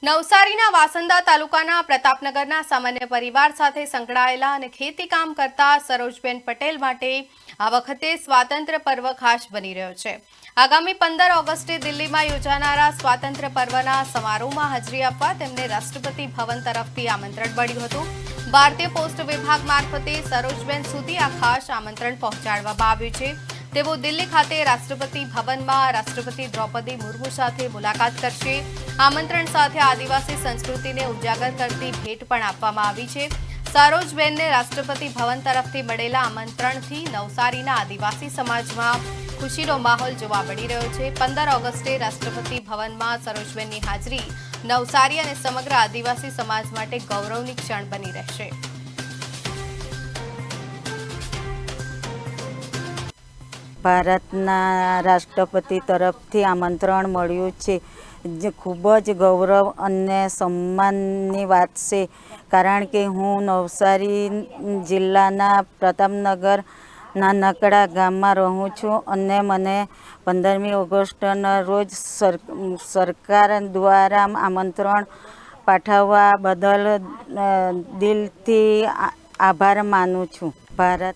નવસારીના વાસંદા તાલુકાના પ્રતાપનગરના સામાન્ય પરિવાર સાથે સંકળાયેલા અને ખેતી કામ કરતા સરોજબેન પટેલ માટે આ વખતે સ્વાતંત્ર્ય પર્વ ખાસ બની રહ્યો છે। આગામી 15 ઓગસ્ટે દિલ્હીમાં યોજાનારા સ્વાતંત્ર્ય પર્વના સમારોહમાં હાજરી આપવા તેમને રાષ્ટ્રપતિ ભવન તરફથી આમંત્રણ મળ્યું હતું। ભારતીય પોસ્ટ વિભાગ મારફતે સરોજબેન સુધી આ ખાસ આમંત્રણ પહોંચાડવામાં આવ્યું છે। તેઓ દિલ્હી ખાતે રાષ્ટ્રપતિ ભવનમાં રાષ્ટ્રપતિ દ્રૌપદી મુર્મુ સાથે મુલાકાત કરશે। આમંત્રણ સાથે આદિવાસી સંસ્કૃતિને ઉજાગર કરતી ભેટ પણ આપવામાં આવી છે। સરોજબેનને રાષ્ટ્રપતિ ભવન તરફથી મળેલા આમંત્રણથી નવસારીના આદિવાસી સમાજમાં ખુશીનો માહોલ જોવા મળી રહ્યો છે। 15 ઓગસ્ટે રાષ્ટ્રપતિ ભવનમાં સરોજબેનની હાજરી નવસારી અને સમગ્ર આદિવાસી સમાજ માટે ગૌરવની ક્ષણ બની રહેશે। ભારતના રાષ્ટ્રપતિ તરફથી આમંત્રણ મળ્યું છે, જે ખૂબ જ ગૌરવ અને સન્માનની વાત છે, કારણ કે હું નવસારી જિલ્લાના પ્રતાપનગરના નકડા ગામમાં રહું છું અને મને 15મી ઓગસ્ટના રોજ સરકાર દ્વારા આમંત્રણ પાઠવવા બદલ દિલથી આભાર માનું છું। ભારત